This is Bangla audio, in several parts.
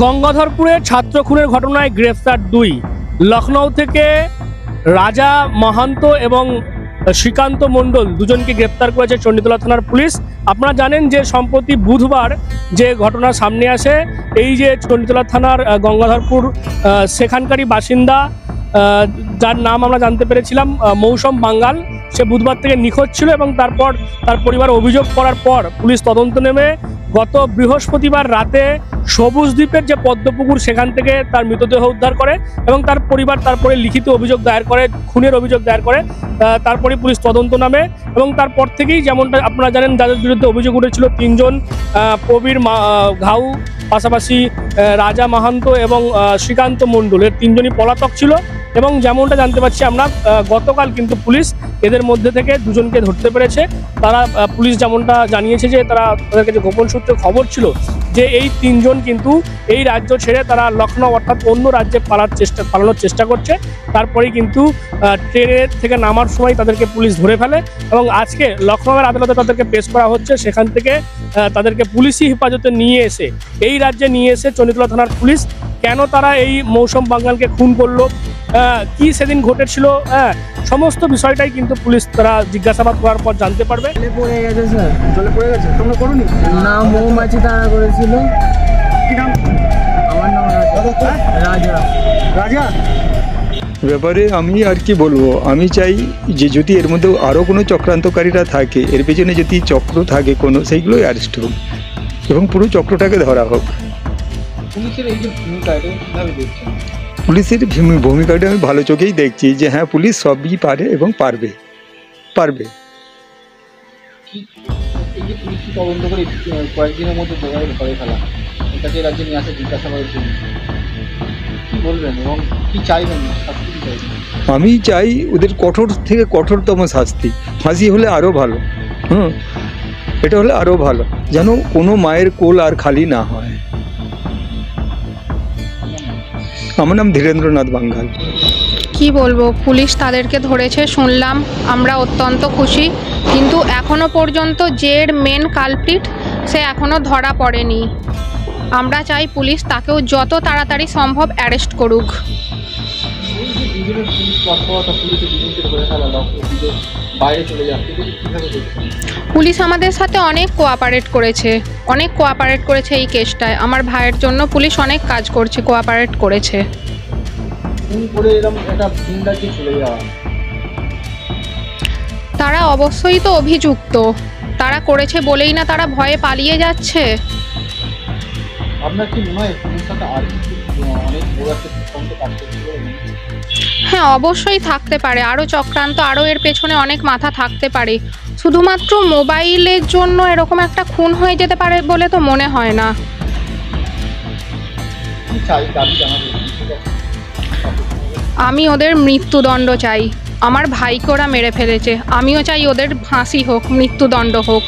গঙ্গাধরপুরে ছাত্র খুনের ঘটনায় গ্রেফতার দুই। লখনৌ থেকে রাজা মাহান্ত এবং শ্রীকান্ত মণ্ডল দুজনকে গ্রেপ্তার করেছে চণ্ডীতলা থানার পুলিশ। আপনারা জানেন যে সম্প্রতি বুধবার যে ঘটনা সামনে আসে, এই যে চণ্ডীতলা থানার গঙ্গাধরপুর সেখানকারই বাসিন্দা যার নাম আমরা জানতে পেরেছিলাম মৌসম বাঙ্গাল, সে বুধবার থেকে নিখোঁজ ছিল এবং তারপর তার পরিবার অভিযোগ করার পর পুলিশ তদন্ত নেমে গত বৃহস্পতিবার রাতে সবুজ দ্বীপের যে পদ্মপুকুর সেখান থেকে তার মৃতদেহ উদ্ধার করে এবং তার পরিবার তারপরে লিখিত অভিযোগ দায়ের করে, খুনের অভিযোগ দায়ের করে। তারপরে পুলিশ তদন্ত নামে এবং তারপর থেকেই যেমনটা আপনারা জানেন যাদের বিরুদ্ধে অভিযোগ উঠেছিল তিনজন, প্রবীর ঘাউ, পাশাপাশি রাজা মাহান্ত এবং শ্রীকান্ত মণ্ডল, এর তিনজনই পলাতক ছিল এবং যেমনটা জানতে পারছি আমরা গতকাল কিন্তু পুলিশ এদের মধ্যে থেকে দুজনকে ধরতে পেরেছে। তারা পুলিশ যেমনটা জানিয়েছে যে তাদের কাছে গোপন সূত্রে খবর ছিল যে এই তিনজন কিন্তু এই রাজ্য ছেড়ে তারা লখনৌ অর্থাৎ অন্য রাজ্যে পালানোর চেষ্টা করছে। তারপরেই কিন্তু ট্রেনের থেকে নামার সময় তাদেরকে পুলিশ ধরে ফেলে এবং আজকে লখনৌয়ের আদালতে তাদেরকে পেশ করা হচ্ছে। সেখান থেকে তাদেরকে পুলিশি হেফাজতে নিয়ে এসে এই রাজ্যে নিয়ে এসে চণ্ডীতলা থানার পুলিশ কেন তারা এই মৌসম বাঙ্গালকে খুন করলো, কি সেদিন ঘটেছিল, সমস্ত বিষয়টাই কিন্তু পুলিশ তারা জিজ্ঞাসাবাদ করার পর জানতে পারবে। পড়ে গেছে স্যার, জলে পড়ে গেছে। তোমরা করোনি? না, মৌমাছি তাড়া করেছিল। কি নাম? আমার নাম রাজা। রাজা ব্যাপারে আমি আর কি বলবো, আমি চাই যে যদি এর মধ্যে আরও কোনো চক্রান্তকারীরা থাকে, এর পেছনে যদি চক্র থাকে কোনো, সেইগুলোই অ্যারেস্ট হোক এবং পুরো চক্রটাকে ধরা হোক। পুলিশের এই যে ভূমিকা, এটা কিভাবে দেখছেন? পুলিশের ভূমিকাটা আমি ভালো চোখেই দেখছি যে হ্যাঁ, পুলিশ সবই পারে এবং পারবে। এই যে পুলিশ তদন্ত করে কয়েকদিনের মধ্যে ধরে ফেলা, এটাকে রাজ্যে নিয়ে আসে জিজ্ঞাসাবাদের জন্য, কি বলবেন এবং কি চাইবেন? শাস্তি কি চাইবেন? আমি চাই ওদের কঠোর থেকে কঠোরতম শাস্তি। ফাঁসি হলে আরও ভালো, এটা হলে আরও ভালো, যেন কোনো মায়ের কোল আর খালি না হয়। আমার নাম ধীরেন্দ্রনাথ বাঙ্গাল। কি বলবো, পুলিশ তাদেরকে ধরেছে শুনলাম, আমরা অত্যন্ত খুশি, কিন্তু এখনো পর্যন্ত যে মেন কালপ্রিট সে এখনো ধরা পড়েনি। আমরা চাই পুলিশ তাকেও যত তাড়াতাড়ি সম্ভব অ্যারেস্ট করুক। পুলিশ আমাদের সাথে অনেক কোঅপারেট করেছে এই কেসটায়। আমার ভাইয়ের জন্য পুলিশ অনেক কাজ করছে, কোঅপারেট করেছে। তারা অবশ্যই তো অভিযুক্ত, তারা করেছে বলেই না তারা ভয়ে পালিয়ে যাচ্ছে। আপনার কি মনে হয় পুলিশের সাথে আর অনেক বড় একটা চক্রান্ত কাজ করছিল? হ্যাঁ, অবশ্যই থাকতে পারে, আরও চক্রান্ত, আরও এর পেছনে অনেক মাথা থাকতে পারে। শুধুমাত্র মোবাইলের জন্য এরকম একটা খুন হয়ে যেতে পারে বলে তো মনে হয় না। আমি ওদের মৃত্যুদণ্ড চাই। আমার ভাইকে ওরা মেরে ফেলেছে, আমিও চাই ওদের ফাঁসি হোক, মৃত্যুদণ্ড হোক।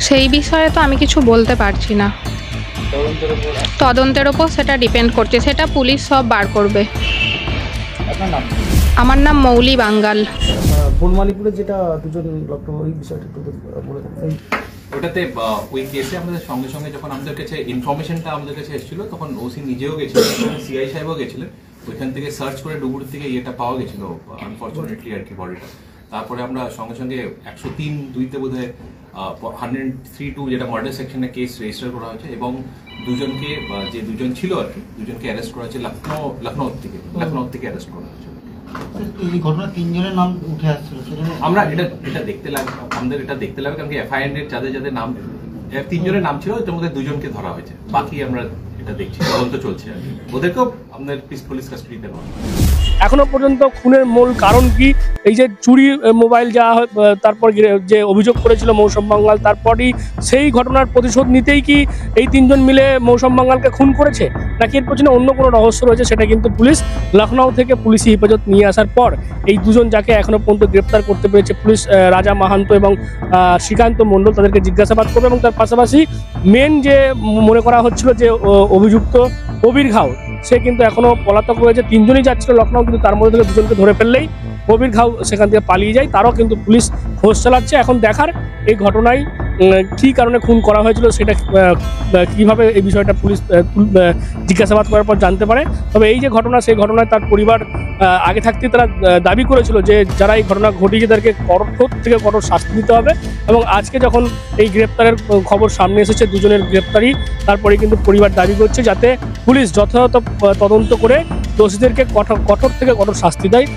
সেই বিষয়ে তো আমি কিছু বলতে পারছি না। তদন্তের ওপর সেটা ডিপেন্ড করছে, সেটা পুলিশ সব বার করবে। আমার নাম মৌলি বাঙ্গাল। বনমালীপুরে যেটা দুজন লক্ষ্য, ওই বিষয়টা একটু বলে দেন। ওটাতে ওই কেসে আমাদের সঙ্গে সঙ্গে যখন আমাদের কাছে ইনফরমেশনটা আমাদের কাছে এসেছিল তখন ওসি নিজেও গেছিলেন, সিআই সাহেবও গেছিলেন, ওইখান থেকে সার্চ করে ডুবুর থেকে ইয়েটা পাওয়া গেছিল আনফর্চুনেটলি আর কি, বডিটা। তারপরে আমরা সঙ্গে সঙ্গে 103(2)তে বোধ হয় 103(2) যেটা মার্ডার সেকশনে কেস রেজিস্টার করা হয়েছে এবং দুজনকে, যে দুজন ছিল আর কি, দুজনকে অ্যারেস্ট করা হয়েছে লখনৌ থেকে অ্যারেস্ট করা হয়েছে। এই ঘটনা তিনজনের নাম উঠে আসছিল, আমরা এটা দেখতে লাগবে, আমাদের এটা দেখতে লাগবে, কারণ কি এফআইআর যাদের নাম, তিনজনের নাম ছিল, এর মধ্যে দুজনকে ধরা হয়েছে, বাকি আমরা এটা দেখছি, তদন্ত চলছে আর কি। ওদেরকেও আমাদের পুলিশ কাস্টাডিতে নেওয়া। এখনো পর্যন্ত খুনের মূল কারণ কি? এই যে চুরি মোবাইল যাওয়া হয়, তারপর যে অভিযোগ করেছিল মৌসম বাঙ্গাল, তারপরই সেই ঘটনার প্রতিশোধ নিতেই কি এই তিনজন মিলে মৌসম বাঙ্গালকে খুন করেছে, নাকি এর পেছনে অন্য কোনো রহস্য রয়েছে? সেটা কিন্তু পুলিশ লখনৌ থেকে পুলিশি হেফাজত নিয়ে আসার পর এই দুজন যাকে এখনো পর্যন্ত গ্রেপ্তার করতে পেরেছে পুলিশ, রাজা মাহান্ত এবং শ্রীকান্ত মণ্ডল, তাদেরকে জিজ্ঞাসাবাদ করবে এবং তার পাশাপাশি মেন যে মনে করা হচ্ছিল যে অভিযুক্ত প্রবীর ঘাউ, সে কিন্তু এখনো পলাতক রয়েছে। তিনজনই যাচ্ছিল লখনৌ, কিন্তু তার মধ্যে থেকে দুজনকে ধরে ফেললেই কবির ঘাউ সেখান থেকে পালিয়ে যায়, তারও কিন্তু পুলিশ খোঁজ চালাচ্ছে। এখন দেখার এই ঘটনায় কী কারণে খুন করা হয়েছিল সেটা কিভাবে এই বিষয়টা পুলিশ জিজ্ঞাসাবাদ করার পর জানতে পারে। তবে এই যে ঘটনা, সেই ঘটনায় তার পরিবার আগে থাকতেই তারা দাবি করেছিল যে যারা এই ঘটনা ঘটিয়েছে তাদেরকে কঠোর থেকে কঠোর শাস্তি দিতে হবে। এবং আজকে যখন এই গ্রেপ্তারের খবর সামনে এসেছে, দুজনের গ্রেপ্তারি, তারপরে কিন্তু পরিবার দাবি করছে যাতে পুলিশ যথাযথ তদন্ত করে দোষীদেরকে কঠোর থেকে কঠোর শাস্তি দেয়,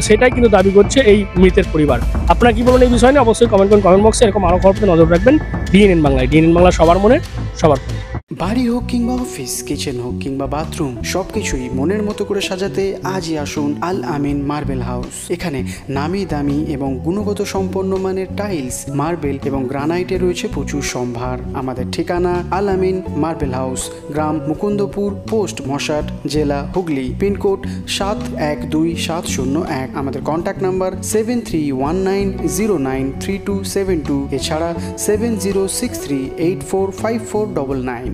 সেটাই কিন্তু দাবি করছে এই মৃতের পরিবার। আপনারা কি বলেন এই বিষয় নিয়ে অবশ্যই কমেন্ট করুন কমেন্ট বক্সে। এরকম আরও খবরকে নজর রাখবেন ডিএনএন বাংলায়। ডিএনএন বাংলা সবার মনে সবার ফোনে। বাড়ি হোক কিংবা অফিস, কিচেন হোক কিংবা বাথরুম, সবকিছুই মনের মতো করে সাজাতে আজই আসুন আল আমিন মার্বেল হাউস। এখানে নামি দামি এবং গুণগত সম্পন্ন মানের টাইলস, মার্বেল এবং গ্রানাইটে রয়েছে প্রচুর সম্ভার। আমাদের ঠিকানা আল আমিন মার্বেল হাউস, গ্রাম মুকুন্দপুর, পোস্ট মশাট, জেলা হুগলি, পিনকোড 712701। আমাদের কন্ট্যাক্ট নাম্বার 7319093272, এছাড়া 7063845499।